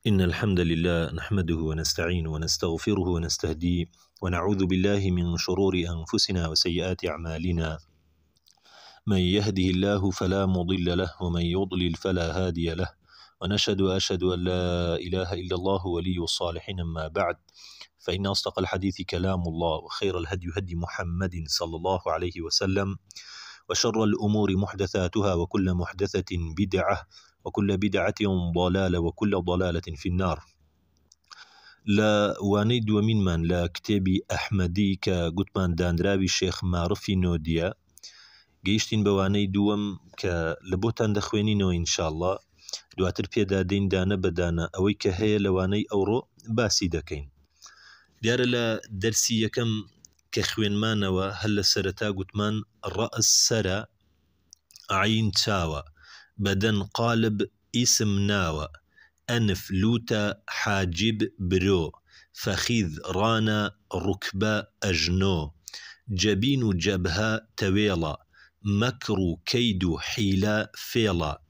إن الحمد لله نحمده ونستعينه ونستغفره ونستهديه ونعوذ بالله من شرور أنفسنا وسيئات أعمالنا. من يهده الله فلا مضل له ومن يضلل فلا هادي له، أشهد أن لا إله إلا الله ولي الصالحين. أما بعد، فإن أصدق الحديث كلام الله، وخير الهدي هدي محمد صلى الله عليه وسلم، وشر الأمور محدثاتها، وكل محدثة بدعة، وكل بدعة ضلالة، وكل ضلالة في النار. لا وانيد ومن لا كتابي أحمدي كقطمان دانراوي الشيخ معرفي نوديا جيشتين بواني دوم كلبوتان دخوينينو إن شاء الله. دواتر بيدا دين دانا بدانا أوي كهي لواني أورو باسي دكين ديار لا درسي يكم كخوين مانوا هل سرتا قطمان الرأس سرا عين تاوى بدن قالب اسم ناوى أنف لوتا حاجب برو فخذ رانا ركبة أجنو جبين جبهة تويلا مكرو كيد حيلة فيلا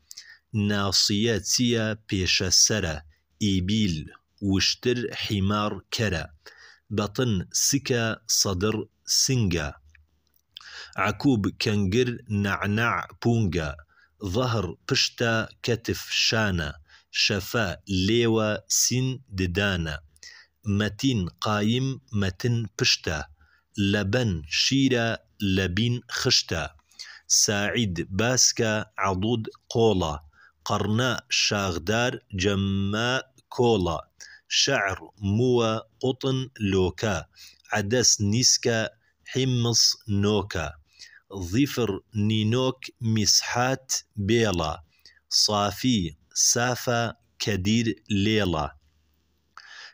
ناصياتيا بيش السرة إيبيل وشتر حمار كرا بطن سكا صدر سنجا عكوب كنجر نعنع بونجا ظهر بشتا كتف شانا شفا ليوة سن ددانا متين قايم متن بشتا لبن شيرا لبين خشتا ساعد باسكا عضود قولا قرناء شاغدار جماء كولا شعر موا قطن لوكا عدس نيسكا حمص نوكا ظفر نينوك مسحات بيلا صافي سافا كدير ليلا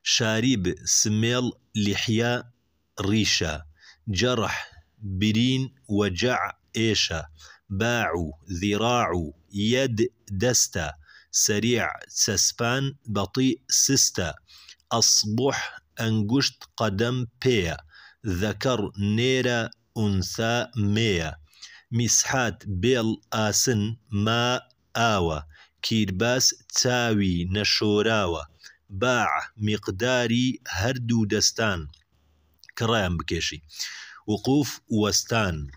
شارب سميل لحيا ريشا جرح برين وجع إيشا باعو ذراعو يد دستا سريع سسبان بطيء سستا أصبح أنقشت قدم بيا ذكر نيرا أنثى ميا مسحات بيل آسن ما آوى كيرباس تاوي نشوراوى باع مقداري هردو دستان كرايم بكيشي وقوف وستان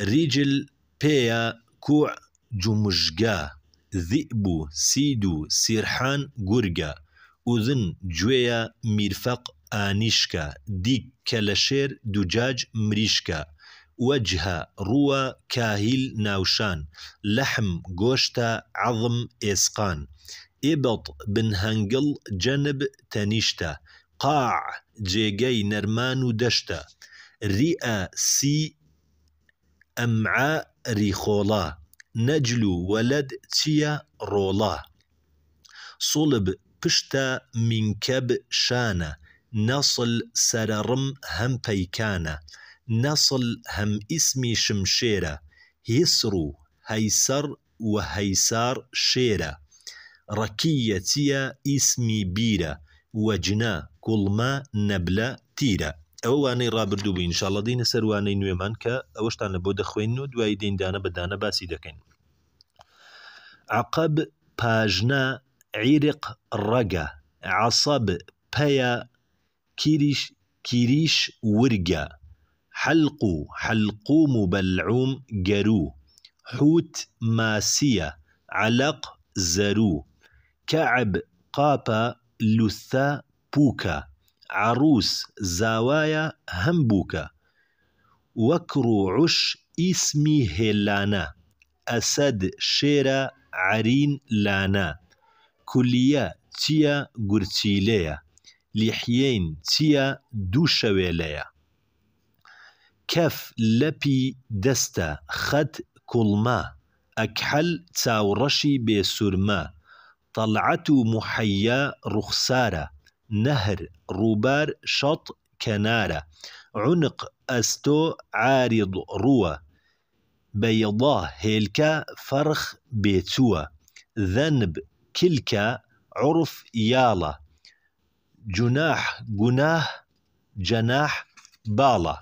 رجل بيا كوع جمجقا ذئبو سيدو سيرحان قرقا أذن جويا مرفق آنيشكا ديك كالشير دجاج مريشكا وجه روى كاهيل ناوشان لحم قوشتا عظم إسقان إبط بن هنقل جنب تنيشتا قاع جيجي نرمان دشتا رئة سي أمعاء ريخولا نجلو ولد تيا رولا صلب بشتا منكب شانا نصل سررم هم بيكانا نصل هم اسمي شمشيرة هيسرو هيسر وهيسار شيرة ركيتيا اسمي بيرة وجنا كل ما نبلا تيرة أواني رابردو بي إن شاء الله دين سرواني نويمان كا أوشتان بودا خوينو دواي دين دانا بدانا باسي دكين عقب باجنا عرق رقا عصب بيا كيريش ورقا حلقوم بلعوم قرو حوت ماسية علق زرو كعب قابا لثا بوكا عروس زوايا همبوكا وكرو عش اسمي هيلانا أسد شيرا عرين لانا كلية تيا قرتيليا لحيين تيا دوشويليا كف لبي دستا خد كلما أكحل تاورشي بسرما طلعتو محيا رخسارة نهر روبار شط كنارة عنق أستو عارض روى بيضاه هيلكا فرخ بيتوى ذنب كلكا عرف يالا جناح جناه جناح بالا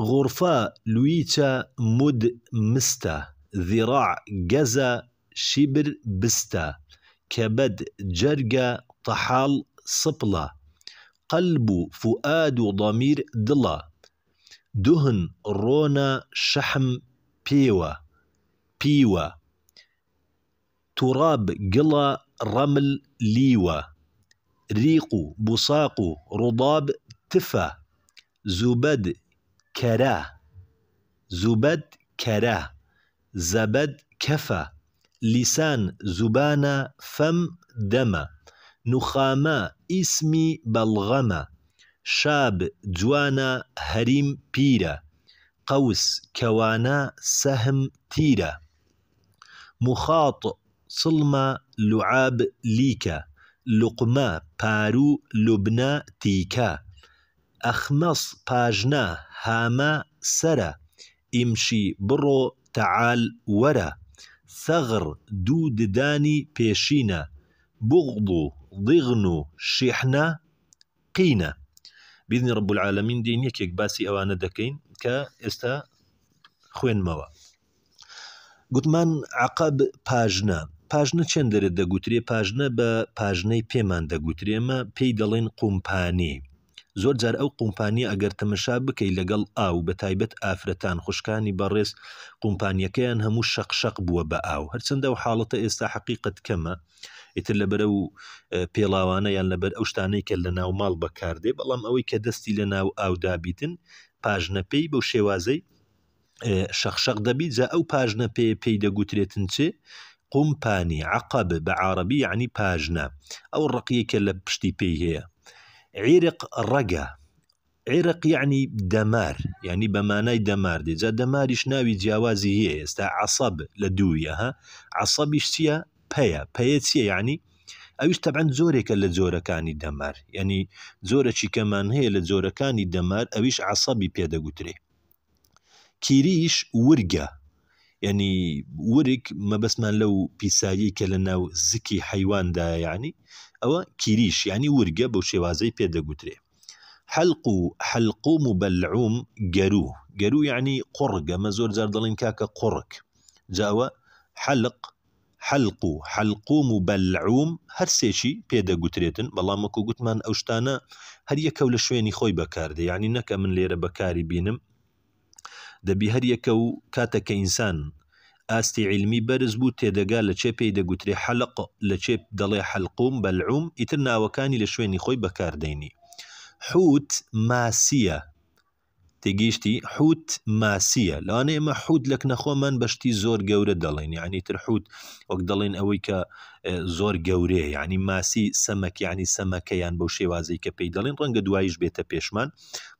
غرفاء لويتا مد مستا ذراع جزا شبر بستا كبد جرقة طحال صبلة قلب فؤاد ضمير دلا دهن رونا شحم بيوة تراب قلا رمل ليوة ريق بصاق رضاب تفا زبد كراه زبد كفى لسان زبانة فم دم نخاما اسمي بلغمة شاب جوانا هريم بيرة قوس كوانا سهم تيرة مخاط صلمة لعاب ليكا لقمة بارو لبنى تيكا أخمص باجنا هاما سرى امشي برو تعال ورا ثغر دود داني بيشينا بغضو ضغنو شحنا قينا. بإذن رب العالمين دين يكيك باسي أوانا دكين كإستا خوين موا گوتمان عقب پاژنە چەند دەرێت دەگوترێ پاژنە بە پاژنەی پێمان دەگوترێ ئەمە پێی دەڵێن قومپانی زۆر جار ئەو قومپانیە ئەگەر تەمەشا بکەی لەگەڵ ئاو بە تایبەت ئافرەتان خوشکانی بەڕێز قومپانیەکەیان هەموو شەقشەق بووە بە ئاو هەرچەندە و حاڵەتە ئێستا حەقیقەت کەمە ئیتر لەبەرە و پێڵاوانە یان لەبەر ئەو شتانەی کە لە ناو ماڵ بەکاردێ بەڵام ئەوەی کە دەستی لە ناو ئاودا بیتن پاژنە پێی بەو شێوازەی شەقشەق دەبیت جا ئەو پاژنە پێی دەگوترێتن چێ قومپانی عقب بە عارەبی یعنی پاژنە ئەو ڕقیە کە لە پشتی پێی هەیە عێرق ڕەگە عێرق یعنی دەمار یعنی بەمانای دەمار دێ جا دەماریش ناوی جیاوازی هەیە ئێستا عەسەب لە دوویە عەسەبیش چییە پەیە چییە یعنی ئەویش تەبعەن زۆرێکە لە جۆرەکانی دەمار یعنی زۆرەکی کەمان هەیە لە جۆرەکانی دەمار ئەویش عەسەبی پێدەگوترێ کیریش ورگە یعنی ورگ مەبەستمان لەو پیسایی کە لە ناو زکی حەیواندایە یعنی ئەوە کیریش یعنی ورگە بەو شێوازەی پێدەگوترێ حەلقوم و بەلعوم گەرو یعنی قوڕگ ئەمە زۆر جار دەڵێن کاکە قوڕک جاوە حەلقوم و بەلعوم هەر سێشی پێدەگوترێتن بەڵام وەکو گوتمان ئەو شتانە هەر یەکە لە شوێنی خۆی بەکاردێ یعنی نەکە من لێرە بەکاری بینم دەبی هەر یەکە و کاتێککە ئینسان ئاستی علمی بەرز بوو تێدەگا لە چێ پێی دەگوترێ حەلق لە چێ دەڵێ حەلقوم بەلعوم ئیتر ناوەکانی لە شوێنی خۆی بەکاردێنی حوت ماسیە تێگەیشتی حوت ماسیە لەوانەیە ئێمە حوت لە کنەخۆمان بەشتی زۆر گەورە دەڵێن یعنی تر حوت وەک دەڵێن ئەوەی کە زۆر گەورەیە یعنی ماسی سەمەک یعنی سەمەکەیان بەو شێوازەی کە پێی دەڵێن ڕەنگە دواییش بێتە پێشمان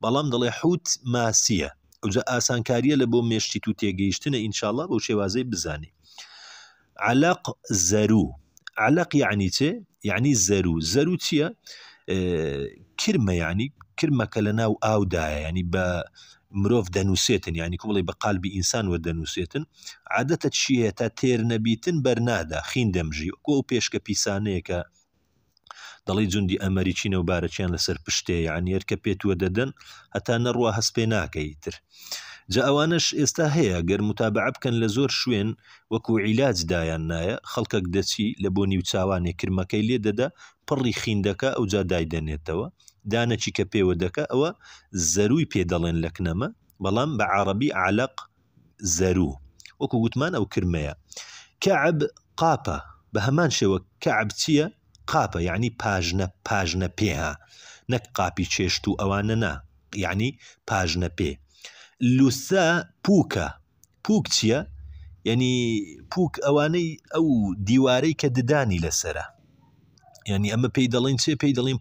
بەڵام دەڵێ حوت ماسیە ئەوجا ئاسانکاریە لە بۆ مێشتیت و تێگەیشتنە ئینشاءالله بەو شێوازەی بزانێ علق زەرو علق یعنی چێ یعنی زەرو چییە کرمە یعنی کرمەکە لە ناو ئاودایە ینی بە مرۆڤ دەنووسێتن یعنی کو بڵێ بە قالبی ئینسان وە دەنووسێتن عادەتە چییە تا تێر نەبیتن بەرنادا خین دەمژی وەکو ئەو پێشکە پیسانەیەکە دەڵی جوندی ئەمریکینە و بارەچیان لەسەر پشتێ یعنی هەرکە پێتوە دەدەن هەتا نەڕوا هەست پێ ناکەیتر جا ئەوانش ئێستا هەیە گەر متابعە بکەن لە زۆر شوێن وەکو عیلاج دایان نایە خەڵکەک دەچی لە بۆ نیو چاوانێ کرمەکەی لێ دەدا پڕی خیندەکە ئەو جا دایدەنێتەوە دانەچی کە پێوە دەکە ئەوە زەروی پێ دەڵێن لە کنەمە بەڵام بە عەرەبی علق زەرو وەکو گوتمان ئەو کرمەیە کەعب قاپە بە هەمان شێوە کەعب چییە قاپە یعنی پاژنە پێها نەک قاپی چێشت و ئەوانە نا یعنی پاژنە پێ لوسا پووک چییە یعنی پووک ئەوانەی ئەو دیوارەی کە ددانی لەسرە یعنی ئەمە پێی دەڵێن چێ پێی دەڵێن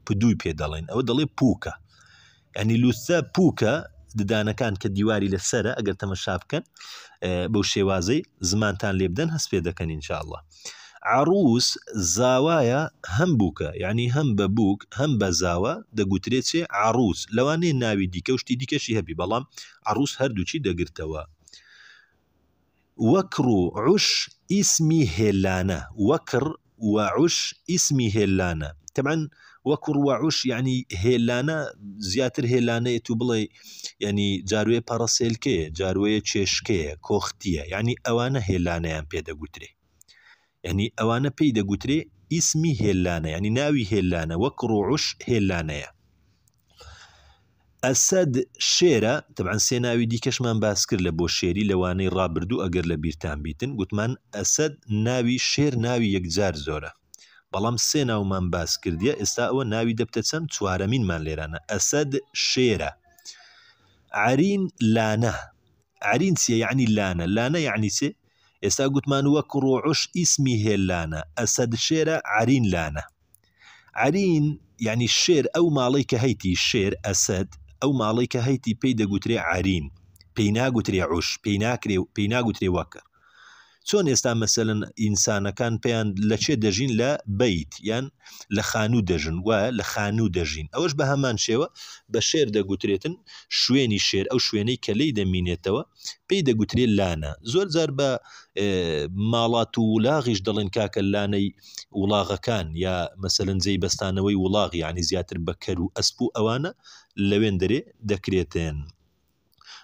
پودووی پێ دەڵێن ئەوە دەڵێ پووکە یعنی لوسا پووکە ددانەکان کە دیواری لەسرە ئەگەر تەمەشا بکەن بەو شێوازەی زمانتان لێ بدەن هەست پێ دەکەن ئینشاءالله عروس زاوایە هەم بووکە یعنی هەم بە بووک هەم بە زاوە دەگوترێت چێ عروس لەوانەیە ناوی دیکە و شتی دیکەشی هەبی بەڵام عروس هەردووچی دەگرتەوە وەکر و عوش ئیسمی هێلانە وەکر وعوش ئیسمی هێلانە طبعا وەکر وعوش یعنی هێلانە زیاتر هێلانەیە تو بڵێ یعنی جاروێ پەڕەسێلکەیە جاروەیە چێشکەیە کۆختیە یعنی ئەوانە هێلانەیان پێدەگوترێ يعني ئەوانە پێی دەگوترێ ئیسمی هێلانە، یعنی ناوی هێلانە، وەک ڕوعش هێلانەیە. ئەسەد شێرە، طبعاً سێ ناوی دیکەشمان باس کرد لە بۆ شێری لەوانەی ڕابردوو ئەگەر لە بیرتان بیتن، گوتمان ئەسەد ناوی شێر ناوی یەکجار زۆرە، بەڵام سێ ناومان باس کردیە، ئێستا ئەوە ناوی دەبتە چەند؟ چوارەمینمان لێرانە. ئەسەد شێرە. عەرین لانە. عەرین چیە؟ یعنی لانە. لانە یعنی چێ؟ ئێستا گوتمان وەک ڕوعش ئیسمی هێلانە، ئەسەد شێرە، عەرین لانە. عەرین یعنی شێر، ئەو ماڵەی کە هەیتی شێر ئەسەد، ئەو ماڵەی کە هەیتی پێی دەگوترێ عەرین، پێی ناگوترێ عوش، پێی ناگوترێ وەکر. چۆن ئێستا مەسەلەن ئینسانەکان پێیان لە چێ دەژین؟ لە بەیت یان لە خانوو دەژن، وایە لە خانوو دەژین. ئەوەش بە هەمان شێوە بە شێر دەگوترێتن، شوێنی شێر ئەو شوێنەی کە لێی دەمینێتەوە پێی دەگوترێت لانە. زۆر جار بە ماڵات و وڵاغیش دەڵێن کاکە لانەی وڵاغەکان، یا مەسەلەن جێی بەستانەوەی وڵاغ، یعنی زیاتر بە کەر و ئەسپ و ئەوانە لەوێن دەرێ دەکرێتن.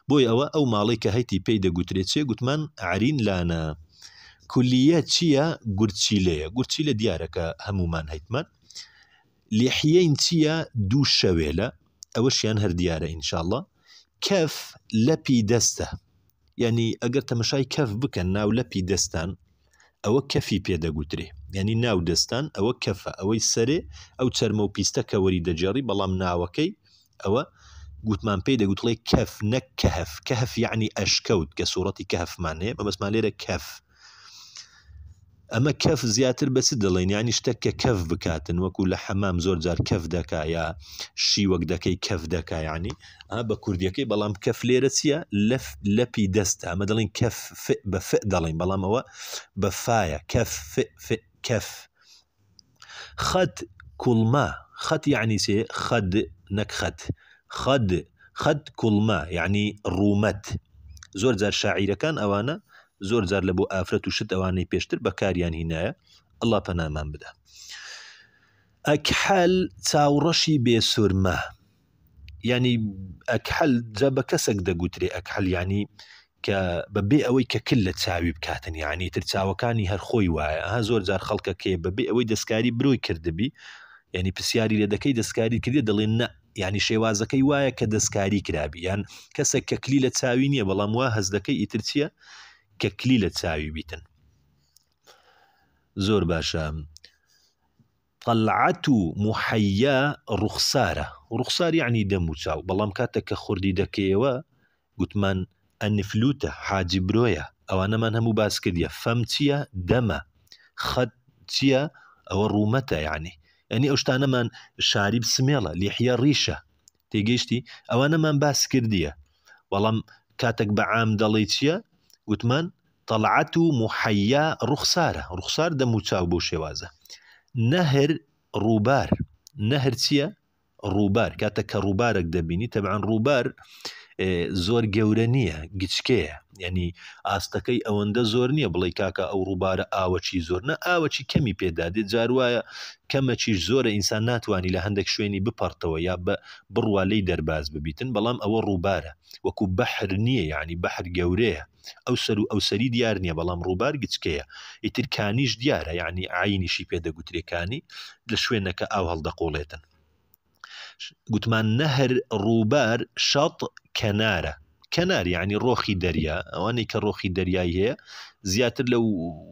بۆی ئەوە ئەو ماڵەی کە هەیتی پێی دەگوترێت چێ؟ گوتمان عەرین لانە. کولیە چییە؟ گورچیلەیە. گورچیلە دیارەکە هەمومان هەیتمان. لحیەین چییە؟ دوو شەوێلە، ئەوەشیان هەر دیارە ئینشاءڵڵا. کەف لەپی دەستە، یعنی ئەگەر تەمەشای کەف بکەن ناو لەپی دەستان، ئەوە کەفی پێدەگوترێ، یعنی ناو دەستان ئەوە کەفە، ئەوەی سەرێ ئەو چەرمە و پیستە کە وەری دەجێڕی، بەڵام ناوەکەی ئەوە گوتمان پێی دەگوتڵێ کەف، نەک کەهف. کەهف یعنی ئەشکەوت، کە سوورەتی کەهفمان هەیە، بەبەسمان لێرە کەف. ئەمە کەف زیاتر بەچ دەڵێن؟ یعنی شتێک کە کەف بکاتن، وەکو لە حەمام زۆر جار کەف دەکا، یا شیوەک دەکەی کەف دەکا، یعنی بە کوردیەکەی. بەڵام کەف لێرە چییە؟ لەپی دەستە. ئەمە دەڵێن کەف، بە فێ دەڵێن، بەڵام ئەوە بە فایە. کەف کەف. خەت کوڵما. خەت یعنی چێ؟ خەد نەک خەت. خەد کوڵما یعنی ڕوومەت. زۆر جار شاعیرەکان ئەوانە زۆر جار لە بۆ ئافرەت و شت ئەوانەی پێشتر بەکاریان هینایە، ئەڵڵا پەنامان بدە. ئەکحەل چاوڕەشی بێسوورمە، یعنی ئەکحەل جا بە کەسێک دەگوترێ ئەکحەل، یعنی کە بەبێ ئەوەی کە کل لە چاوی بکاتن، یعنی تر چاوەکانی هەر خۆی وایە. ها زۆر جار خەڵکەکەی بەبێ ئەوەی دەستکاری برۆی کردبی، یعنی پرسیاری لێ دەکەی دەستکاری کردێ، دەڵێن نە، یعنی شێوازەکەی وایە کە دەستکاری کرابی، یان کەسێک کە کلی لە چاوی نییە، بەڵام وا هەز دەکەی ئیتر چییە؟ کە کلی لە چاوی بیتن. زۆر باشە. طەلعەت و موحەیا ڕوخسارە. ڕوخسار یعنی دەم و چاو، بەڵام کاتێک کە خوردی دەکەیەوە گوتمان ئەنفلوتە، حاجی برۆیە، ئەوانەمان هەموو باس کردیە. فەم چییە؟ دەمە. خەت چییە؟ ئەوە ڕوومەتە، یعنی ئەو شتانەمان شاریب سمێڵە، لیحیە ڕیشە، تێگەیشتی؟ ئەوانەمان باس کردیە، بەڵام کاتێک بە عام دەڵێ چییە؟ گوتمان طەلعەت و موحەیا ڕوخسارە. ڕوخسار دەم و چاو بۆ شێوازە. نەهر ڕووبار. نەهر چییە؟ ڕووبار. کاتێک کە ڕووبارێک دەبینی، تەبعاً ڕووبار زۆر گەورە نییە، گچکەیە، یعنی ئاستەکەی ئەوەندە زۆر نییە بڵێ کاکە ئەو ڕووبارە ئاوەچی زۆر، نە، ئاوەچی کەمی پێدادێت. جار وایە کەمەچیش زۆرە، ئینسان ناتوانانی لە هەندێک شوێنی بپەڕتەوە یا بڕوا لێی دەرباز ببیتن، بەڵام ئەوە ڕووبارە، وەکو بەحر نییە، یعنی بەحر گەورەیە، ئەو سەر و ئەو سەری دیار نییە، بەڵام ڕووبار گچکەیە. ئیتر کانیش دیارە، یعنی عینیشی پێدەگوترێکانی لە شوێنەکە ئاو هەڵدەقۆڵێتن. گوتمان نەهر ڕووبار. شەط کەنارە. کەنار یعنی ڕۆخی دەریا، ئەوانەی کە ڕۆخی دەریایی هەیە زیاتر لەو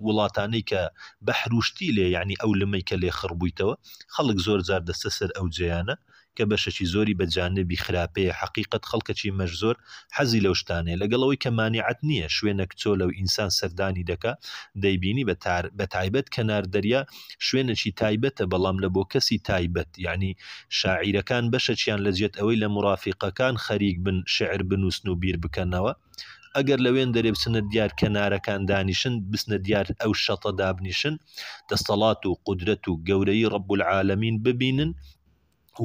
وڵاتانەی کە بەحروشتی لێ، یعنی ئەو لمەی کە لێ خڕبوویتەوە، خەڵک زۆر جار دەستە سەر ئەو جێیانە کە بەشەکی زۆری بە جانبی خراپەیە. حقیقت خەڵکەکی مەش زۆر حەزی لەو شتانەیە، لەگەڵەوەی کە مانیعەت نییە شوێنە کچۆ لەو ئینسان سەردانی دەکا دەیبینی بە تایبەت کەنار دەریا شوێنێکی تایبەتە، بەڵام لە بۆ کەسی تایبەت، یعنی شاعیرەکان بەشەکیان لە جێت ئەوەی لە مرافقەکان خەریک بن شعر بنووسن و بیر بکەنەوە، ئەگەر لەوێن دەرێ بچنە دیار کەنارەکان دانیشن، بچنە دیار ئەو شەتە دابنیشن، دەستەڵات و قودرەت و گەورەی ڕەب العالەمین ببینن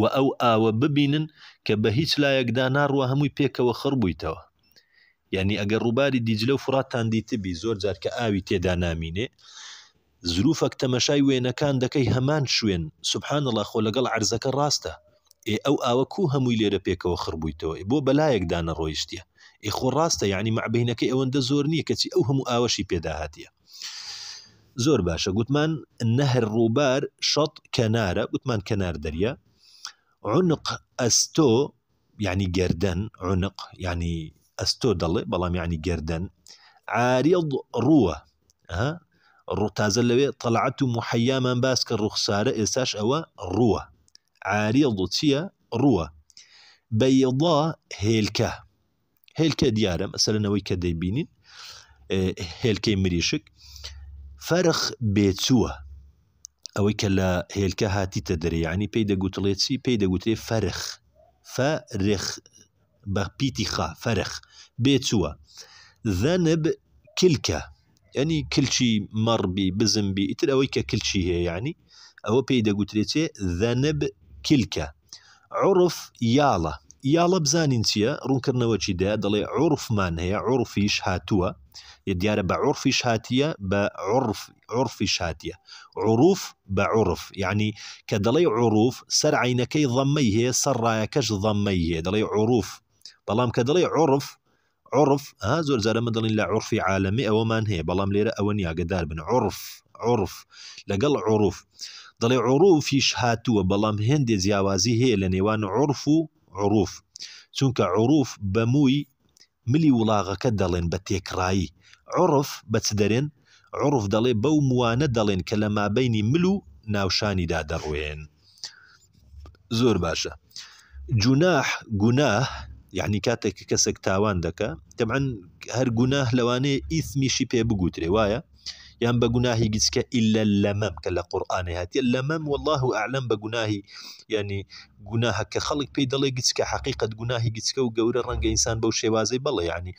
و ئەو ئاوە ببینن کە بە هیچ لایەکدا ناڕوە هەمووی پێکەوە خڕبوویتەوە. یعنی ئەگەر ڕووباری دیجلە و فراتان دیتبی زۆر جار کە ئاوی تێدا نامینێ، زروفەک تەمەشای وێنەکان دەکەی هەمان شوێن، سوبحان الله، خۆ لەگەڵ عەرزەکە ڕاستە، ئەو ئاوە کوو هەمووی لێرە پێکەوە خڕبوویتەوە، بۆ بەلایەکدا نەڕۆیشتیە، خۆ ڕاستە، یعنی مەعبەینەکەی ئەوەندە زۆر نییە کەچی ئەو هەموو ئاوەشی پێدا هاتیە. زۆر باشە. گوتمان نەهر ڕووبار شەط کەنارە، گوتمان کەنار دەریا. عنق ئەستۆ يعني گردن، عنق يعني ئەستۆ دەڵێ بەڵام يعني گردن. عارض ڕووە، ڕوو تازە لەوێ طلعت و محەیامان باس کە ڕوخسارە، ئێستاش ئەوە ڕووە. عارض چییە؟ ڕووە. بەیضا هێلکە، هێلکە دیارە مەسەلەنەوەی کە دەیبینین هێلکەی مریشک. فەرخ بێچووە، ئەوەی کە لە هێلکە هاتیتە دەرێ، یعنی پێی دەگوتڵێت چی؟ پێی دەگوترێ فەرخ، فەرخ بە پیتی خا، فەرخ بێچووە. ذەنب کلکە، یعنی کلچی مەڕبی بزمبی ئیتر ئەوەی کە کلچی هەیە، یعنی ئەوە پێی دەگوترێت چێ؟ ذەنب کلکە. عرف یاڵە، یاڵە بزانین چییە؟ ڕوونکردنەوە چی دەیە؟ دەڵێ عرفمان هەیە، عرفیش هاتووە، دیارە بە عرفیش هاتیە، بە عرفیش هاتیە. عروف بە عرف، یعنی کە دەڵێ عروف سەر عینەکەی ضەممەی هەیە، سەر ڕایەکەش ضەممەی هەیە، دەڵێ عروف. بەڵام کە دەڵێ عرف، عرف زۆر جارەمە دەڵێن لە عرفی عالەمی ئەوەمان هەیە، بەڵام لێرە ئەوە نیاگەدار بن. عرف عرف لەگەڵ عروف، دەڵێ عروفیش هاتووە، بەڵام هێندێ جیاوازی هەیە لە نێوان عرف و عروف، چونکە عروف بەمووی ملی وڵاغەکە دەڵێن بە تێکڕایی. عرف بەچ دەرێن؟ عرف دەڵێ بەو موانە دەڵێن کە لە مابەینی مل و ناوشانیدا دەڕوێن. زۆر باشە. جوناح، گوناه یعنی کاتێک کەسێک تاوان دەکە، تەبعەن هەر گوناه لەوانەیە ئیثمیشی پێ بگوترێ، وایە؟ یان بە گوناهی گچکە ئیلا لەمەم کە لە قورئانێ هاتیە. لەمەم والله ئەعلەم بە گوناهی، یعنی گوناهە کە خەڵک پێی دەڵێ گچکە، حەقیقەت گوناهی گچکە و گەورە ڕەنگە ئینسان بەو شێوازەی بڵێ، یعنی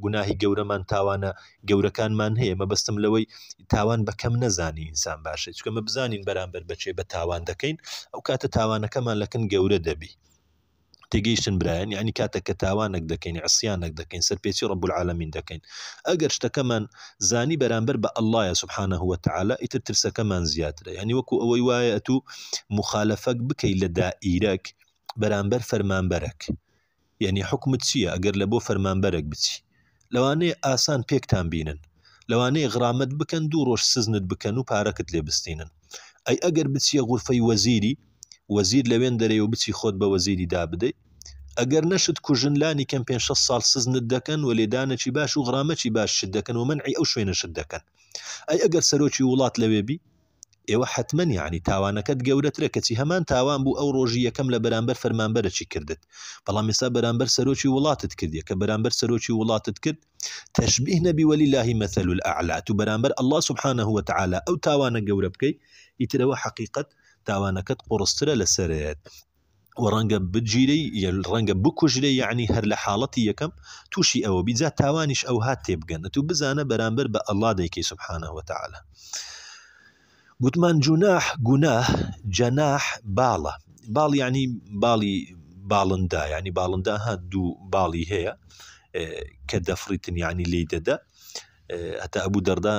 گوناهی گەورەمان تاوانە گەورەکانمان هەیە، مەبەستم لەوەی تاوان بەکەم نەزانی ئینسان باشێت، چونکە مە بزانین بەرامبەر بەچێ بە تاوان دەکەین، ئەو کاتە تاوانەکەمان لەکن گەورە دەبی. تێگەیشتن برایان، یعنی کاتێک کە تاوانێک دەکەین، عسیانێک دەکەین، سەرپێچی ڕەب العالەمین دەکەین، ئەگەر شتەکەمان زانی بەرامبەر بە ئەڵڵایە سوبحانەه وتەعالا، ئیتر ترسەکەمان زیاترە. یعنی وەکو ئەوەی وایە ئەتوو مخالەفەک بکەی لە دائیرەک بەرامبەر فەرمانبەرێک، یعنی حکمت چییە؟ ئەگەر لە بۆ فەرمانبەرێک بچی، لەوانەیە ئاسان پێکتان بینن، لەوانەیە غرامەت بکەن، 2 ڕۆژ سزنت بکەن و پارەکت لێ بستینن. ئەی ئەگەر بچیە غورفەی وەزیری، وەزیر لەوێن دەرێ و بچی خۆت بە وەزیری دابدەی، ئەگەر نەشت کوژن لانی کەم 5-6 ساڵ سزنت دەکەن و لێدانەکی باش و غرامەکی باش شت دەکەن و منعی ئەو شوێنە شت دەکەن. ئەی ئەگەر سەرۆکی وڵات لەوێ بی، ئێوە حتمەن یعنی تاوانەکەت گەورەترە، کەچی هەمان تاوان بوو ئەو ڕۆژی یەکەم لە بەرامبەر فەرمانبەرێکی کردت، بەڵام ئێستا بەرامبەر سەرۆکی وڵاتت کردیە، کە بەرامبەر سەرۆکی وڵاتت کرد تەشبیه نەبی وەلیللاهی مەثەل الأعلا، و بەرامبەر ئەڵڵا سوبحانەه وتەعالا ئەو تاوانە گەورە بکەی، ئیترەوە حەقیقەت تاوانەکەت قورسترە لەسەرێت و ڕەنگە بگیرەی، ڕەنگە بکوژرەی، یعنی هەر لە حاڵەتی یەکەم تووشی ئەوە بیجا تاوانیش ئەو هات تێبگەنێت و بزانە بەرامبەر بە ئەڵڵا دەیکەی سوبحانەه وتەعالا. گوتمان جوناح گوناه، جەناح باڵە، باڵ یعنی باڵی باڵندا، یعنی باڵندا هات 2 باڵی هەیە کە دەفڕیتن، یعنی لێی دەدا. هەتا ئەبوو دەردا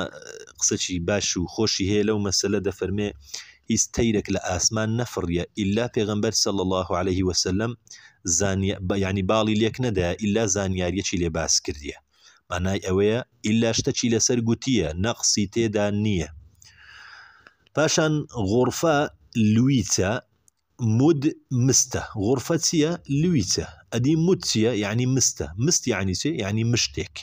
قسەی باش و خۆشی هەیە لەو مەسەلە، دەفەرمێ هیچ تەیرێک لە ئاسمان نەفڕیە ئیلا پێغەمبەر صلی الله عليه وسلم یعنی باڵی لێک نەدایە ئیلا زانیاریەکی لێ باس کردیە، مانای ئەوەیە ئیلا شتەکی لەسەر گوتیە، نەقسی تێدا نییە. پاشان غورفە لویچە، مود مستە. غورفە چییە؟ لویچە. ئەدی مود چییە؟ یعنی مستە. مست یعنی چێ؟ یعنی مشتێک.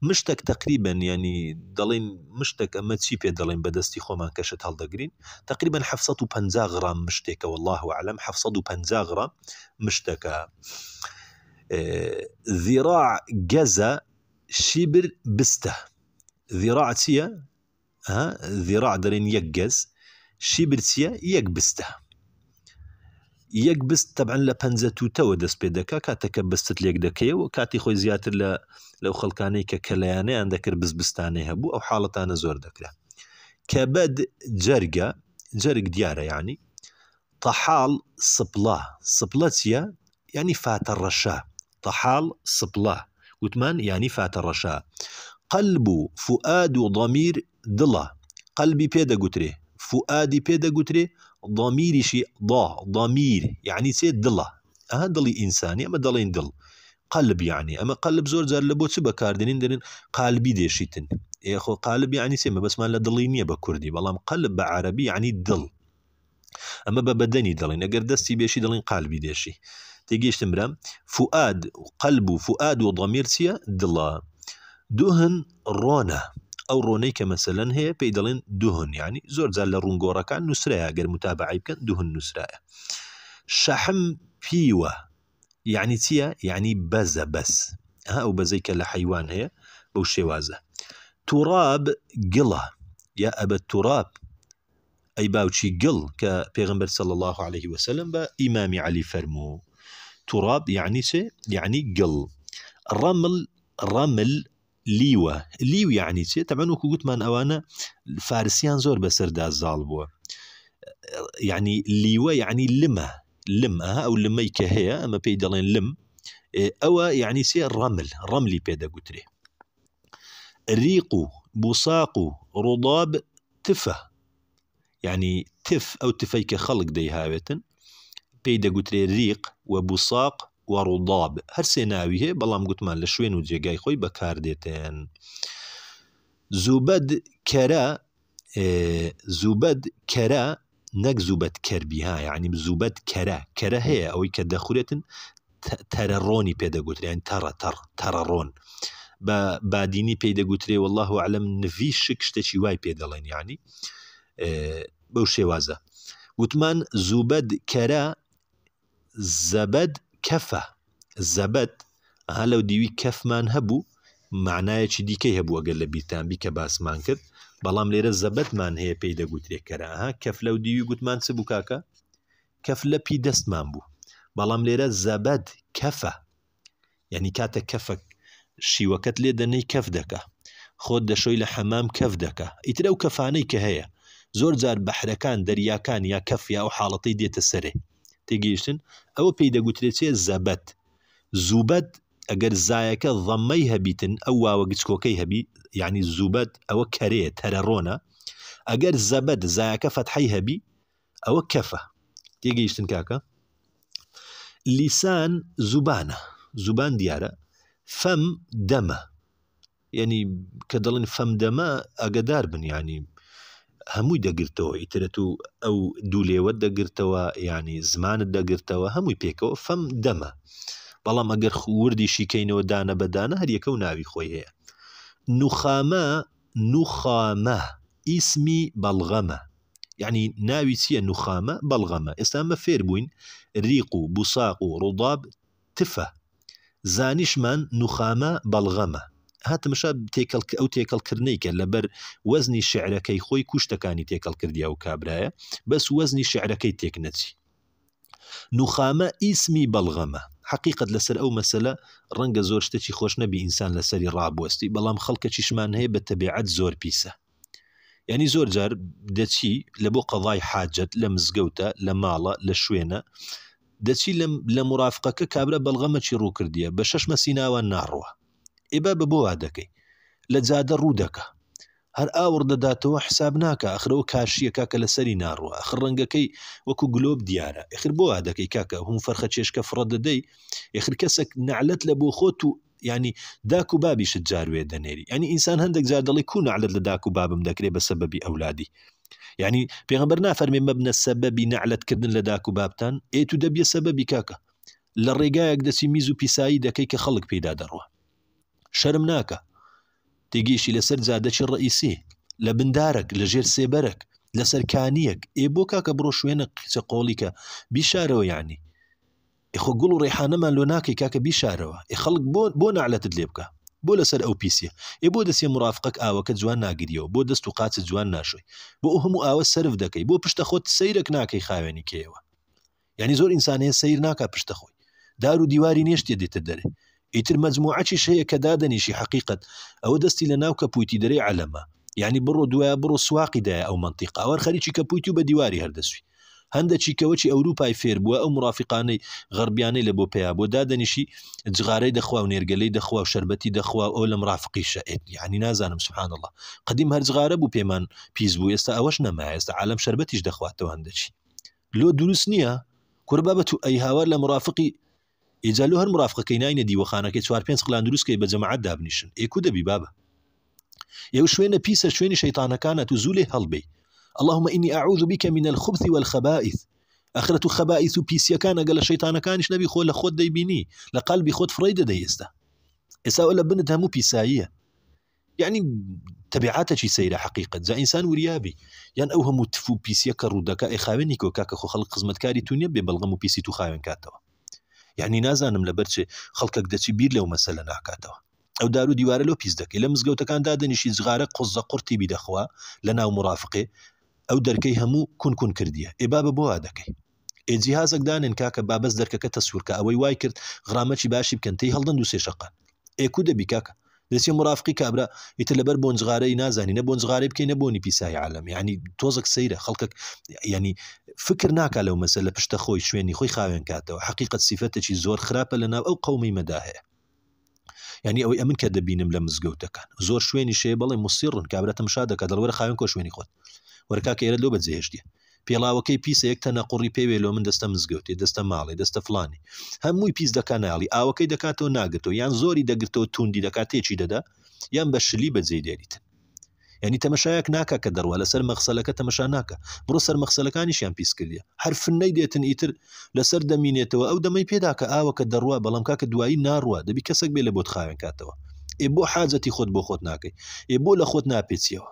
مشتێک تقریبا، یعنی دەڵێن مشتێک ئەمە چی پێ دەڵێن بەدەستی خۆمان کەشت هەڵدەگرین، تقریبا 750 غرام مشتێکە، والله أعلم 750 غرام مشتێکە. ذراع گەزە، شیبر بستە. ذراع چییە؟ ذراع دەرێن 1 گەز، شیبر چییە؟ 1 بستە. 1 بست طبعا لە 52 دەست پێ دەکا، کاتێککە بستت لێک دەکەیەوە، کاتی خۆی زیاتر لەو خەڵکانەی کە کەلەیانەیان دەکرد بستانەی هەبوو، ئەو حاڵەتانە زۆر دەکرا. کەبەد جەرگە، جەرگ دیارە، یعنی طەحاڵ سپڵە. سپڵە چییە؟ یعنی فاتە ڕەشا. طەحاڵ سپڵە وتمان یعنی فاتە ڕەشا. قەلب و فوئاد و ضەمیر دڵە. قەلبی پێ دەگوترێ، فوئادی پێ دەگوترێ، ضەمیریشی ضەمیر یعنی چێ؟ دڵە. دڵی ئینسانی ئەمە دەڵێن دڵ. قەلب یعنی ئەمە قەلب زۆر جار لە بۆ چ بەکاردێنین؟ دەرێن قالبی دێشیتن، خۆ قالب یعنی سێمە بەسمان لە دڵی نییە بە کوردی بەڵام قەلب بە عەرەبی یعنی دڵ ئەمە بە بەدەنی دڵین ئەگەر دەستی بێشی دڵین قالبی دێشی تێگەیشتم برام فؤاد قەلب و فؤاد و ضەمیر چییە دڵە دوهن ڕۆنە ئەو ڕۆنەی کە مەسەلەن هەیە پێی دەڵێن دوهن یعنی زۆر جار لە ڕوونگۆڕەکان نووسرایە گەر متابعی بکەن دوهن نووسرایە شەحم پیوە یعنی چییە یعنی بەزە بەس ئەو بەزەی کە لە حەیوان هەیە بەو شێوازە توراب گڵە یا ئەبە توراب ئەی باوچی گڵ کە پێغەمبەر صلی الله عليه وسلم بە ئیمامی عەلی فەرموو توراب یعنی چێ یعنی گڵ ڕەمل لیوە لیو یعنی چێ تەبەن وەکو گوتمان ئەوانە فارسیان زۆر بەسەردا زاڵ بووە یعنی لیوە یعنی لمە لم ئەو لمەی کە هەیە ئەمە پێی دەڵێن لم ئەوە یعنی سێ ڕەملی پێدەگوترێ ریق و بوساق و ڕوضاب تفە یعنی تف ئەو تفەی کە خەڵک دەیهاوێتن پێی دەگوترێ ریق و بوساق و ڕوضاب هەر سێ ناوی هەیە بەڵام گوتمان لە شوێن و جێگای خۆی بەکاردێتێن زوبەد کەرە نەک زوبەت کەربی ها یعنی زوبەت کەرە هەیە ئەوەی کە دەخورێتن تەرەڕۆنی پێدەگوترێن تەرەڕۆن بە بادینی پێی دەگوترێ والله ئەعلەم نڤی شک شتێکی وای پێ دەڵێن یعنی بەو شێوازە وتمان زوبەد کەرە زەبەد کەفە زەبەد ها لەو دیوی کەفمان هەبوو معنایەکی دیکەی هەبوو ئەگەر لە بیرتانبی کە باسمان کرد بەڵام لێرە زەبەتمان هەیە پێی دەگوترێ کەرە کەف لەو دیوی گوتمان چ بوو کاکە کەف لە پی دەستمان بوو بەڵام لێرە زەبەد کەفە یعنی کاتە کەفە شیوەکەت لێ دەنەی کەف دەکە خۆت دەشۆی لە حەمام کەف دەکە ئیتر ئەو کەفانەی کە هەیە زۆر جار بەحرەکان دەریاکان یا کەف یا ئەو حاڵەتەی دێتە سەرێ تێگەیشتن ئەوە پێی دەگوترێت چێ زەبەت زوبەت ئەگەر زایەکە ضەمەی هەبیتن ئەو واوە گچکۆکەی هەبی یعنی زوبەت ئەوە کەرەیە تەرەڕۆنە ئەگەر زەبەت زایەکە فەتحەی هەبی ئەوە کەفە تێگەیشتن کاکە لیسان زوبان دیارە فەم دەمە یعنی کە دەڵێن فەم دەمە ئەگەدار بن یعنی هەمووی دەگرتەوە ئیترەت و ئەو دوولێوەت دەگرتەوە یعنی زمانت دەگرتەوە هەمووی پێکەوە فەم دەمە بەڵام ئەگەر وردی شیکەینەوە دانە بەدانە هەر یەکە و ناوی خۆی هەیە نوخامە ئیسمی بەڵغەمە یعنی ناوی چییە نوخامە بەڵغەمە ئێستا مە فێر بووین ریق و بوساق و ڕوضاب تفە زانیشمان نوخامە بەڵغەمە هاتمشا ئەو تێکەڵکردنەی کە لەبەر وەزنی شعرەکەی خۆی کوشتەکانی تێکەڵ کردیا و کابرایە بەس وەزنی شعرەکەی تێک نەچی نوخامە ئیسمی بەڵغەمە حقیقت لەسەر ئەو مەسەلە ڕەنگە زۆر شتێکی خۆش نەبی ئینسان لەسەری ڕابوەستی بەڵام خەڵکەکیشمان هەیە بە تەبیعەت زۆر پیسە یعنی زۆر جار دەچی لە بۆ قەضای حاجەت لە مزگەوتە لە ماڵە لە شوێنە دەچی لە مرافقەکە کابرا بەڵغەمەکی ڕوو کردیە بە 6 مەسیناوان ناڕوە ئێبا بە بۆ وا دەکەی لە جادە ڕوو دەکە هەر ئاور دەداتەوە حساب ناکە ئەخرەوە کاشیە کاکە لەسەری ناڕوە ئەخر ڕەنگەکەی وەکو گلۆب دیارە ئەخر بۆ وا دەکەی کاکە هەموو فەرخە چێشکە فڕە دەدەی ئەخر کەسێک نەعلەت لە بۆ خۆت و ینی داک و بابیشت جاروێ دەنێری ینی ئینسان هەندێک جار دەڵی کو نەعلەت لە داک و بابم دەکرێت بە سەبەبی ئەولادی یعنی پێغەمبەر نافەرمێ مەبنە سەبەبی نەعلەتکردن لە داک و بابتان ئێت و دەبیە سەبەبی کاکە لە ڕێگایەک دەچی میز و پیسایی دەکەی کە خەڵک پێدا دەڕوە شەرم ناکە تێگەیشی لەسەر جادەکی ڕئیسی لە بندارێک لە ژێر سێبەرێک لەسەر کانیەک بۆ کاکە بڕۆ شوێنە قیچە قۆڵیکە بیشارەوە یعنی خۆ گوڵ و ڕێحانەمان لۆ ناکەی کاکە بیشارەوە خەڵک بۆ نەعلەتت لێ بکە بۆ لەسەر ئەو پیسیە بۆ دەسێ مرافقەک ئاوەکە جوان ناگریەوە بۆ دەست و قاچ جوان ناشۆی بۆ ئەو هەموو ئاوە سەرف دەکەی بۆ پشتە خۆت سەیرەک ناکەی خاوێنی کێوە یعنی زۆر ئینسانەیە سەیر ناکە پشتە خۆی دار و دیواری نێشتێ دێتە دەرێ ئیتر مەجموعەکیش هەیە کە دادەنیشی حقیقت ئەوە دەستی لە ناو کەپویتی دەرەی عەلەمە یعنی بڕۆ دوایە بڕۆ سواقی دایە ئەو منتیقە ئەوە خەریکی کەپویتی و بە دیواری هەردەسوی هەندێکی کەوەکی ئەوروپای فێر بووە ئەو مرافقانەی غەربیانەی لە بۆ پێیا بۆ دادەنیشی جغارەی دەخوا و نێرگەلەی دەخوا و شەربەتی دەخوا ئەو لە مرافقیشە یعنی نازانم سبحان الله قدیم هەر جغارە بوو پێمان پیس بوو ئێستا ئەوەش نەما ئێستا عالەم شەربەتیش دەخواتەوە هەندێکی لۆ دروست نییە کوربابەت و ئەی هاوار لە مرافقی ئیجالو هەر مرافقەکەی ناینە دیوەخانەکەی 4-5 قلان دروستکەی بە جەماعەت دابنیشن ئێکو دەبی بابە ئێوە شوێنە پیسە شوێنی شەیتانەکانە و زوو لێ هەڵبێ. اللهم إني أعوذ بك من الخبث والخبائث. آخرەت و خەبائیث و پیسیەکان ئەگە لە شەیتانەکانیش نەبی خۆ لە خۆت دەیبینی، لە قەلبی خۆت فڕی دەدەی. ئێستا لە بنت هەموو پیساییە، يعني تبعاتەکی سەیرە حقیقت جا ئینسان وریابی یان ئەو هەموو تف و پیسیە کە ڕوودەکە ئێخاوێنی کۆ کاکە خۆ خەڵک خزمەتکاری تو نییە بێ بەڵغەم و پیسی تو خاوێن کاتەوە. یعنی نازانم لەبەرچێ خەڵکەک دەچی بیر لەو مەسەلە ناکاتەوە. ئەو دار و دیوارە لەو پیس دەکەی لە مزگەوتەکاندا دەنیشی جغارە قوزە قورتی بیدەخوا لە ناو مرافقێ ئەو دەرکەی هەموو کون کردیە ئێبا بە بۆ وا دەکەی ئێجیهازێک دانێن کاکە بابەس دەرکەکە تەسوورکە ئەوەی وای کرد غرامەکی باشی بکەن تەی هەڵدەن دو سێشەقان ئێکو دەبی کاکە دەچێ مرافقی کابرا ئیتر لەبەر بۆنجغارەی نازانی نە بۆنجغارەی بکەی نە بۆنی پیسای عالەم. یعنی تۆزێک سەیرە خەڵکەک ینی فکر ناکا لەو مەسەلە پشتە خۆی شوێنی خۆی خاوێن کاتەوە. حقیقت سیفەتێکی زۆر خراپە لەناو ئەو قەومەی مەدا هەیە. یعنی ئەوەی ئەمن کە دەبینم لە مزگەوتەکان زۆر شوێنی شێ بەڵێ موسیڕن کابرا تەماشا دەکات دەڵوەرە خاوێن کۆ شوێنی خۆت وەرکاکە ئێرە لۆ بەجێهێشتیە پێڵاوەکەی پیسە یەک تەنە قوڕی پێوێ لۆ من دەستە مزگەوتی دەستە ماڵی دەستە فلانی هەمووی پیس دەکا ناڵی ئاوەکەی دەکاتەوە ناگرتەوە یان زۆری دەگرتەوە توندی دەکات تێکی دەدا یان بە شلی بەجێ دێریتن. یعنی تەمەشایەک ناکە کە دەڕوە لەسەر مەخسەلەکە تەمەشا ناکە بڕۆ سەر مەخسەلەکانیشیان پیس کردیە هەرفنەی دێتن ئیتر لەسەر دەمینێتەوە ئەو دەمەی پێداکە ئاوەکە دەڕوە بەڵام کاکە دوایی ناڕوە دەبی کەسێک بێ لە بۆت خاوێن کاتەوە ئێ بۆ حاجەتی خۆت بۆ خۆت ناکەی ئێ بۆ لە خۆت ناپێچیەوە.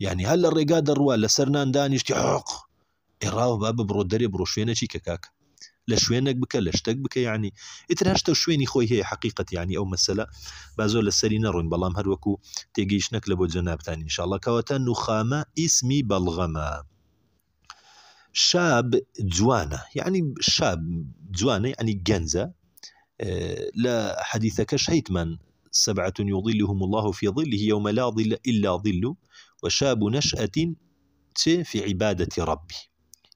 یعنی هەر لە ڕێگا دەڕوە لەسەر نان دانیشتی حق ئێڕاوە با بڕۆ دەرێ بڕۆ شوێنەکی کە کاکە لە شوێنێک بکە لە شتێک بکە. یعنی ئیتر هەشتە شوێنی خۆی هەیە حقیقت. یعنی ئەو مەسەلە با زۆر لەسەری نەڕۆین بەڵام هەروەکو تێگەیشتنێک لە بۆ جەنابتان ئینشاءالله کەواتە نوخامە ئیسمی بەڵغەمە. شاب جوانە یعنی شاب جوانە یعنی گەنجە لە حەدیثەکەش هەیتمان سبعة يظلهم الله في ظله يوم لا ظل إلا ظله وشاب نشأة في عبادة ربي.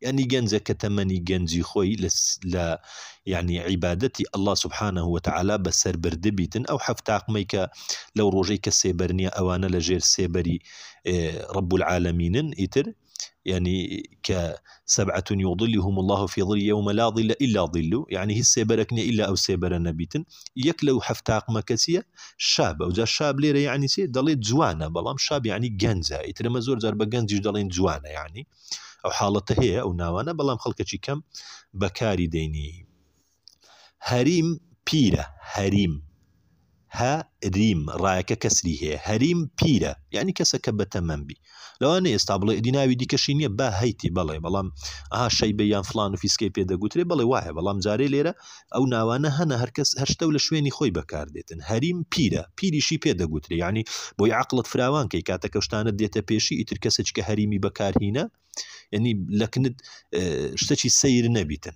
يعني جنزة كتمني جنزي خوي لا يعني عبادتي الله سبحانه وتعالى بسر بردبيتن أو حفتاق ميكا لو روجيك السيبرنيا أوانا لجير سيبري رب العالمين إتر يعني كسبعة يظلهم الله في ظل يوم لا ظل إلا ظله يعني هي سيبركني إلا أو سيبر نبيتن يكلو حفتاق مكسية شاب أو جا شاب ليرة يعني سي دليت جوانا بلام شاب يعني جنزة إتر مزور زار بجنزي دلين جوانا يعني أو حالته هي أو ناوانا بلام خلقة كم بكاري ديني. هريم بيرة هريم هريم رايك كسري هي هريم بيرة يعني كسك بتمام بي لو أنا استعبل ديناوي دي كشينية با هيتي بلي بلام شيء بيان فلان في سكيب يدا قلت لي بلي واحد بلام جاري ليرة أو ناوانا هنا هركس هرشتول شويني خوي بكار ديتن هريم بيرة بيري شي بيدا قلت لي يعني بوي عقلت فراوان كي كاتك وشتانت ديتا بيشي يتركسج كهريمي بكار هنا يعني لكن شتشي السير نبيتن.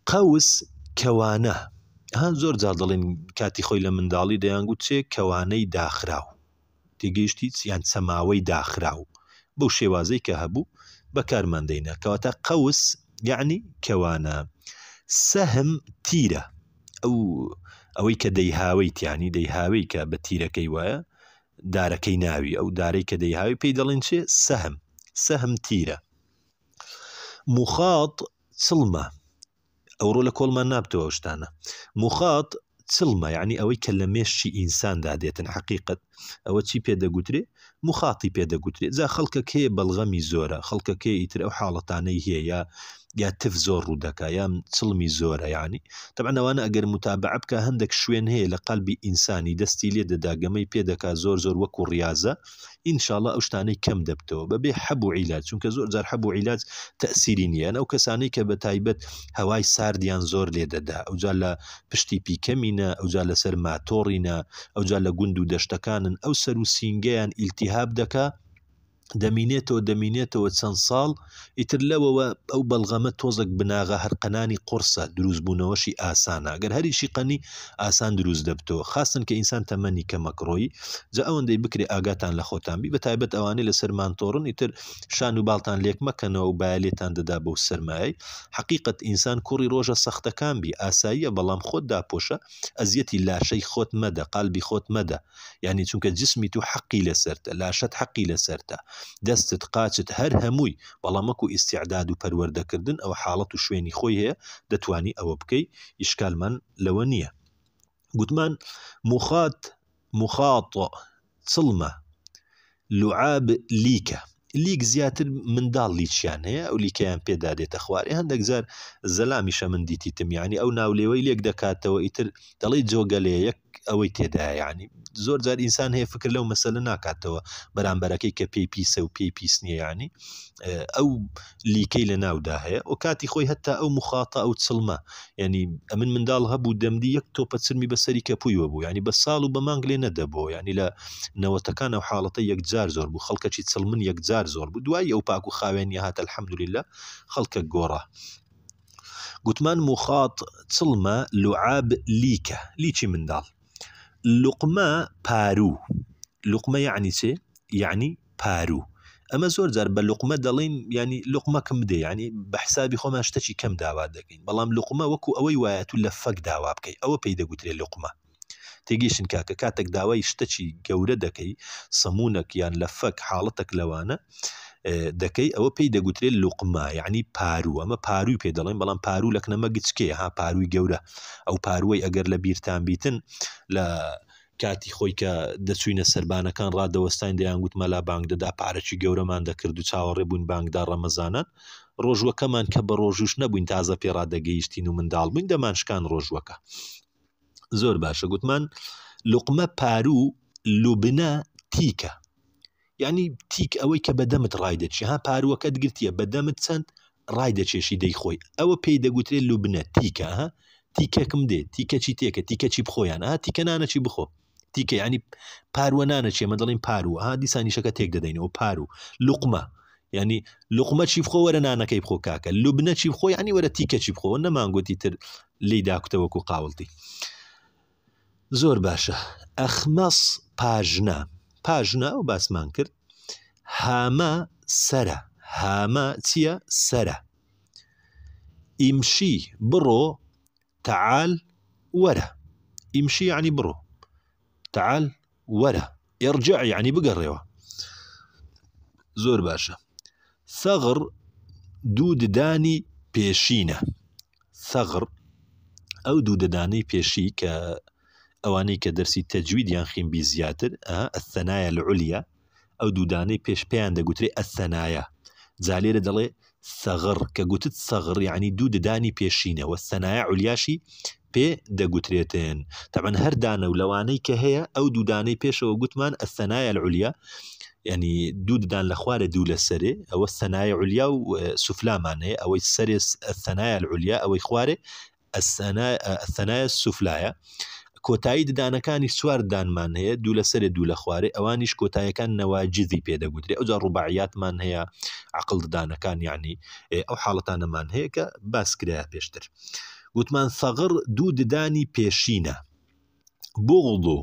قوس كوانه زۆر جار دەڵێن کاتی خۆی لە منداڵی دەیانگوت چێ کەوانەی داخراو تێگەیشتی یان سەماوەی داخراو بەو شێوازەی کە هەبوو بەکارماندەینە کەواتە قەوس یعنی کەوانە. سەهم تیرە ئەوەی کە دەیهاویت یعنی دەیهاوی کە بە تیرەکەی وایە دارەکەی ناوی ئەو دارەی کە دەیهاوی پێی دەڵێن چێ سەهم تیرە. مخاط چڵمە ئەوڕۆ لە کۆڵمان نابتەوە شتانە مخاط چڵمە یعنی ئەوەی کە لە مێشتی ئینساندا دێتن حقیقت ئەوە چی پێدەگوترێ مخاطی پێدەگوترێ جا خەڵکەک هەیە بەڵغەمی زۆرە خەڵکەکە ئیتر ئەو حاڵەتانەی هەیە یا تف زۆر ڕوو دەکا یان چڵمی زۆرە یعنی طبعا ئەوانە ئەگەر متابعە بکە هەندێک شوێن هەیە لە قەلبی ئینسانی دەستی لێ دەداگەمەی پێدەکا زۆر وەکو ڕیازە ئینشاءالله ئەو شتانەی کەم دەبتەوە بەبێ حەب و عیلاج چونکە زۆر جار حەب و عیلاج تەئسیری نییە ئەو کەسانەی کە بە تایبەت هەوای ساردیان زۆر لێ دەدا ئەوجا لە پشتی پیکەمینە ئەوجا لەسەر ماتۆڕینە ئەوجا لە گوند و دەشتەکانن ئەو سەر و سینگەیان ئیلتیهاب دەکا دەمینێتەوە چەند ساڵ ئیتر لەوەوە ئەو بەڵغەمە تۆزێک بناغە هەر قەنانی قورسە دروست بوونەوەشی ئاسانە گەر هەریشی قەنی ئاسان دروست دەبتەوە خاستن کە ئینسان تەمەنی کەمەکڕۆیی جا ئەوەندەی بکرێ ئاگاتان لە خۆتان بی بە تایبەت ئەوانەی لە سەرمانتۆڕن ئیتر شان و باڵتان لێک مەکەنەوە و بایلێتان دەدا بەو سەرمایە حقیقت ئینسان کوڕی ڕۆژە سەختەکان بی ئاساییە بەڵام خۆت داپۆشە ئەزیەتی لاشەی خۆت مەدە قالبی خۆت مەدە یعنی چونکە جسمی تو حەقی لەسەرتە لاشەت حەقی لەسەرتە دەستت قاچت هەر هەمووی بەڵامەکو ئیستیعداد و پەروەردەکردن ئەو حاڵەت و شوێنی خۆی هەیە دەتوانی ئەوە بکەی ئیشکالمان لەوە نییە. گوتمان مخاط چڵمە لوعاب لیکە لیک زیاتر منداڵ لیچیان هەیە ئەو لیکەیان پێدا دێتە خوارێ هەندێک جار زەلامیشە من دیتیتم یعنی ئەو ناولێوەی لێک دەکاتەوە ئیتر دەڵی جۆگەلێ یەک ئەوەی تێدایە یعنی زۆر جار ئینسان هەیە فکر لەو مەسەلە ناکاتەوە بەرامبەرەکەی کە پێی پیسە و پێی پیس نییە یعنی ئەو لیکەی لە ناودا هەیە و کاتی خۆی هەتا ئەو مخاتە ئەو چڵمە یعنی ئەمن منداڵ هەبوو دەمدی یەک تۆپە چرمی بەسەری کەپوویەوە بوو یعنی بە ساڵ و بە مانگ لێ نەدەبەوە یعنی لە نەوەتەکان ئەو حاڵەتە یەکجار زۆر بوو خەڵکەکی چڵمن یەکجار زۆر بوو دوای ئەو پاک و خاوێنی هاتە الحەمدولله خەڵکە گۆڕە گوتمان مخاط چڵمە لوعاب لیکە لیچی منداڵ لوقمە پارو لوقمە یعنی چێ یعنی پارو ئەمە زۆر جار بە لوقمە دەڵێن ینی لوقمەکەم بدێ ینی بە حسابی خۆمان شتێکی کەم داوا دەکەین بەڵام لوقمە وەکو ئەوەی وایە تو لە فەک داوا بکەی ئەوە پێی دەگوترێت لوقمە تێگەیشتن کاکە کاتێک داوای شتێکی گەورە دەکەی سەمونەک یان لە فەک حاڵەتێک لەوانە دەکەی ئەوە پێی دەگوترێت لوقمە یعنی پارو ئەمە پاروی پێ دەڵێن بەڵام پارو لە کنەمە گچکێ ها پاروی گەورە ئەو پاروەی ئەگەر لە بیرتان بیتن لە کاتی خۆی کە دەچوینە سەربانەکان ڕادەوەستان دەیان گوتمە لا بانگ دەدا پارەکی گەورەمان دەکرد و چاوەڕێ بووین بانگدا ڕەمەزانان ڕۆژوەکەمان کە بە ڕۆژوش نەبووین تازە پێڕادەگەیشتین و منداڵ بووین دەمانشکان ڕۆژوەکە زۆر باشە گوتمان لوقمە پارو لوبنە تیکە یعنی تیک ئەوەی کە بەدەمت ڕای دەچی ها پارووەکەت گرتیە بەدەمت چەند ڕای دەچێشی دەی خۆی ئەوە پێی دەگوترێت لوبنە تیکە ها تیکەکم دێ تیکەچی تێکە تیکەچی بخۆیان ها تیکە نانەچی بخۆ تیکە ینی پاروە نانەچێ مە دەڵێن پاروە ها دیسانیشەکە تێک دەدەینەوە پارو لوقمە ینی لوقمە چی بخۆ وەرە نانەکەی بخۆ کاکە لوبنە چی بخۆ ینی وەرە تیکەچی بخۆ نەمانگوتی تر لی داکوتەوەکو قاوڵتی زۆر باشە ئەخمەس پاژنە ئەو باسمان کرد هامە سەرە هامە چییە سەرە ئیمشی بڕۆ تعال وەرە ئیمشی ینی بڕۆ تعال وەرە ئێرجع ینی بگەڕێەوە زۆر باشە ثەغر دوو ددانی پێشینە ثەغر ئەو دوو ددانەی پێشی کە ئەوانەی کە دەرسی تەجویدیان خینبی زیاتر الثەنایە العولیا ئەو دوودانەی پێش پێیان دەگوترێ ئەثەنایە جالێرە دەڵێ ثەغر کە گوتت ثەغر یعنی دوو ددانی پێشینەوە الثەنایە عولیاشی پێ دەگوترێتن طبعا هەر دانە و لەوانەی کە هەیە ئەو دوودانەی پێشەوە گوتمان الثەنایە العولیا ینی دوو ددان لە خوارە دوو لە سەرێ ئەوە الثەنایە عولیا و سوفلامان هەیە ئەوەی سەرێ الثەنایە العولیا ئەوەی خوارێ الثەنایە السوفلایە کۆتایی ددانەکانی سوار دانمان هەیە دوو لە سەرێ دوو لە خوارێ ئەوانیش کۆتایەکان نەواجدی پێدەگوترێ ئەوجا ڕوباعیاتمان هەیە عقل ددانەکان یعنی ئەو حاڵەتانەمان هەیە کە باس کرایە پێشتر گوتمان ثەغر دوو ددانی پێشینە بغض و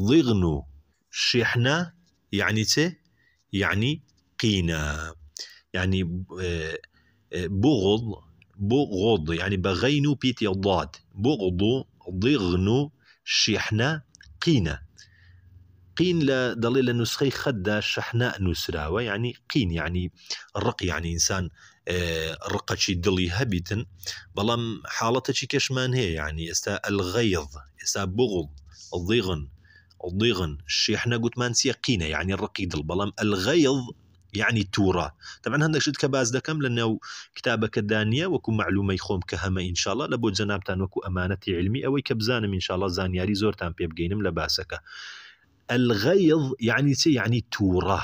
ضیغن و شیحنە یعنی چێ یعنی قینە یعنی بغض یعنی بەغەین و پیتی ضاد بغض و ضیغن و شیحنە قینە قین لە دەڵێ لە نوسخەی خەتدا شەحنە نووسراوە یعنی قین یعنی ڕق یعنی ئینسان ڕقەکی دڵی هەبیتن بەڵام حاڵەتەکی کەشمان هەیە یعنی ئێستا الغەیض ئێستا بغض ضیغن شیحنە گوتمان چیە قینە یعنی ڕقی دڵ بەڵام الغەیض یعنی تووڕە طبعا هەندێک شت کە باز دەکەم لە نێو کتابەکە دانیە وەکو معلومەی خۆم کە هەمە ئینشاءڵڵا لە بۆ جەنابتان وەکو ئەمانەتی علمی ئەوەی کە بزانم ئینشاءڵڵا زانیاری زۆرتان پێ بگەینم لە باسەکە الغەیض یعنی چی یعنی تووڕە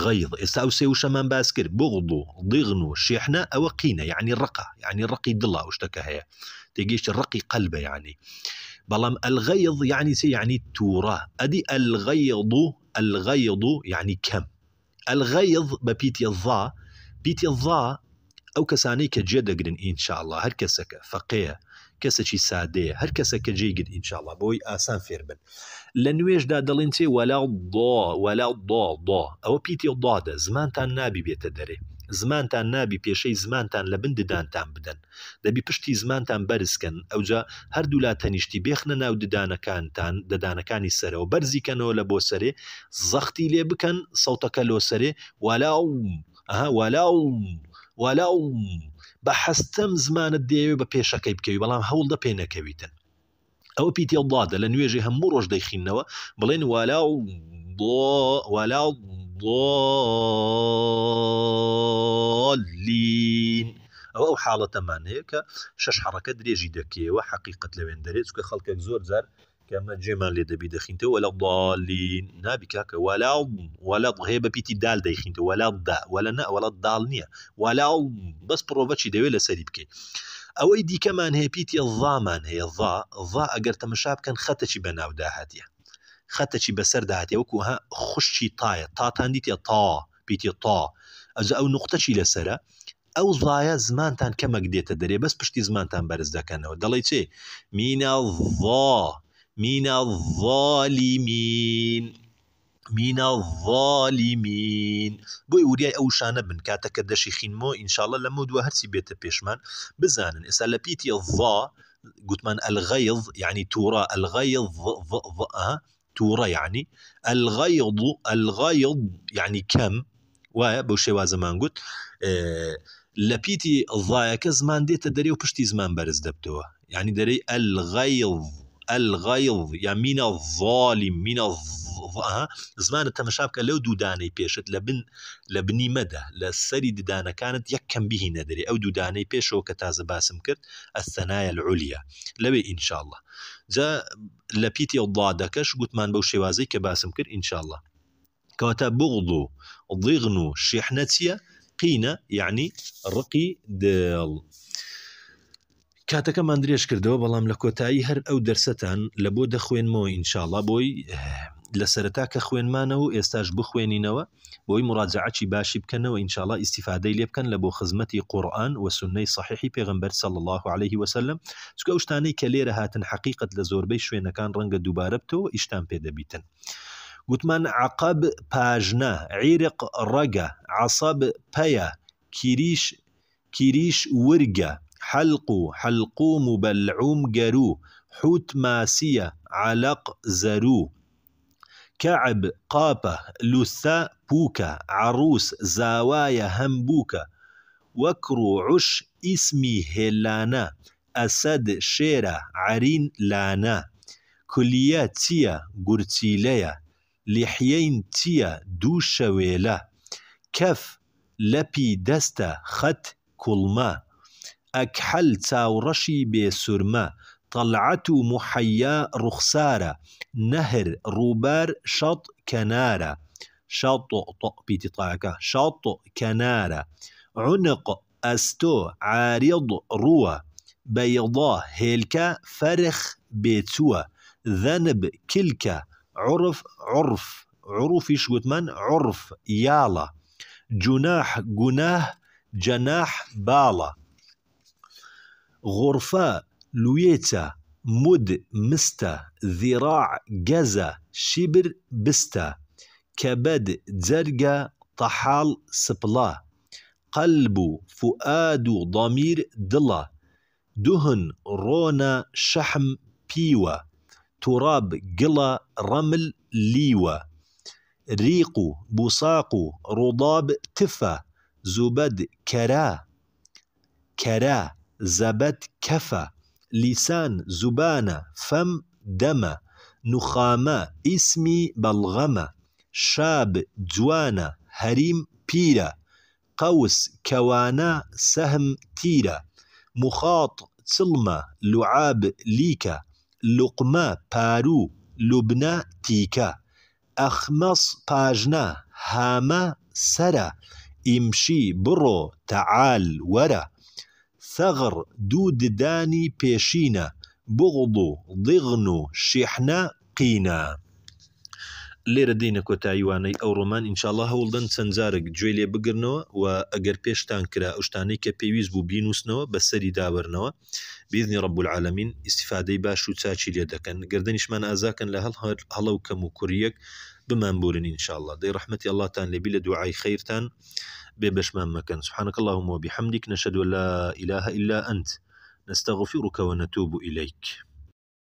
غەیض ئێستا ئەو سێ وشەمان باس کرد بغض و ضیغن و شیحنە ئەوە قینە یعنی ڕقە یعنی ڕقی دڵە ئەو شتەکە هەیە تێگەیشتە ڕقی قەلبە یعنی بەڵام الغەیض یعنی چی یعنی تووڕە ئەدی الغەیض یعنی کەم الغەیض بە پیتی الضا ئەو کەسانەی کە جێ دەگرن ئینشاءڵڵا هەر کەسەکە فەقێیە کەسێکی سادەیە هەر کەسەکە جێگرت ئینشاءڵڵا بۆی ئاسان فێر بن لە نوێژدا دەڵێن چێ وەلا ضا ئەوە پیتی ضادە زمانتان نابی بێتە دەرێ زمانتان نابی پێشەی زمانتان لە بن ددانتان بدەن دەبی پشتی زمانتان بەرزکەن ئەوجا هەردوو لا تەنیشتی بێخنە ناو ددانەکانتان ددانەکانی سەرەوە بەرزیکەنەوە لە بۆ سەرێ زەختی لێ بکەن سەوتەکە لۆ سەرێ وەلاو بە حەستەم زمانت دێوێ بە پێشەکەی بکەوی بەڵام هەوڵدە پێ نەکەویتن ئەوە پیتی ضادە لە نوێژی هەموو ڕۆژ دەیخینەوە بڵێن الضالين أو حالة من هيك شش حركة دريجي دكية وحقيقة لوين دريج كخلق زور زار كما جيمان لدى بيدخينته ولا الضالين نابي هكا ولا هيبة بيتي دال دايخينته ولا الضاء ولا نا ولا الضالنية ولا بس بروفاتشي دوي لسري بكي او ايدي كمان هي بيتي الضامان هي الضاء اگر تمشاب كان خطشي بناو داهاتيا خطشي بسر داهاتيا وكوها خشي طايا طا تانديتيا طا بيتي طا او نقطشي لسرا او ضايا زمانتان كما قديت دري بس بشتي زمانتان برز داكنو دليتي من الظالمين بوي ورياي او شانه بن كاتك دشي خينمو ان شاء الله لما دوا هرسي بيت بيشمان بزانن اسال بيتي الضا قلت من الغيظ يعني تورا الغيظ تورا يعني الغيظ يعني كم وبوشي وازمان قلت لبيتي الضايا كزمان ديت دري وبشتي زمان برز دبتوه يعني دري الغيظ يعني من الظالم من زمان التمشابكة لو دوداني بيشت لبني مدى للسري دودانا كانت يكم به ندري أو دوداني بيشو كتاز باسم كرت الثنايا العليا لبي إن شاء الله جا لبيتي الضادكش قلت مان بوشي وازي كباسم كرت إن شاء الله كواتا بغضو ضغنو شيحنتيا قينا يعني رقي دل کاتەکە ماندرێژ کردەوە بەڵام لە کۆتایی هەر ئەو دەرسەتان لە بۆ دەخوێنمەوە ئینشاءڵڵا بۆی لە سەرەتا کە خوێنمانەوە ئێستاش بخوێنینەوە بۆی مراجعەتی باشی بکەنەوە ئینشاءڵڵا ئیستیفادەی لێ بکەن لە بۆ خزمەتی قورئان و سنەی صحیحی پێغەمبەر صلی الله عليه وسلم چونکە ئەو شتانەی کە لێرە هاتن حقیقت لە زۆربەی شوێنەکان ڕەنگە دووبارە بتەوە ئیشتان پێ دەبیتن گوتمان عقب پاژنە عیرق ڕەگە عەسەب پەیە کیریش ورگە حلقوم بلعوم قرو حوت ماسية علق زرو كعب قابة لثة بوكا عروس زوايا همبوكا وكرو عش اسمي هلانا أسد شيرة عرين لانا كليات تيا قرتيليا لحيين تيا دوشويلا كف لبي دستا خط كلما أكحل تاورشي بسرما طلعت محيا رخسارة نهر روبار شط كنارة شط بيتي طاعكا شط كنارة عنق أستو عارض روى بيضاء هيلكا فرخ بيتوا ذنب كلكا عرف ايش قلت من عرف يالا جناح جناه جناح بالا غرفة لويتا مد مستا ذراع جزا شبر بستا كبد زرقا طحال سبلا قلب فؤاد ضمير دلا دهن رونا شحم بيوا تراب قلا رمل ليوا ريقو بصاقو رضاب تفا زبد كرا زبد كفا لسان زبانة فم دم نخامة اسمي بلغمة شاب جوانا هريم بيرا قوس كوانا سهم تيرا مخاط تلمة لعاب ليكا لقمة بارو لبنى تيكا أخمص باجنا هاما سرا امشي برو تعال ورا ثغر دود داني بيشينا بغضو ضغنو شحنا قينا لێرە دێنە کۆتاییوانەی ئەو ڕۆمان ئینشاءڵڵا هەوڵدەن چەند جارێک گوێ لێ بگرنەوە و ئەگەر پێشتان کرا ئەو شتانەی کە پێویست بوو بینووسنەوە بەسەری دابرنەوە بإذن رب العالمین ئیستیفادەی باش و چاچی لێ دەکەن گردنیشمان ئازاکەن لە هەڵە و کەم و کوڕیەک بمانبورن ئینشاءڵڵا دەی ڕەحمەتی ئەڵڵاتان لێبی لە دوعای خەیرتان بێ بەشمان مەکەن سبحانك اللهم وبحمدك نشهد أن لا إله إلا أنت نستغفرك ونتوب إليك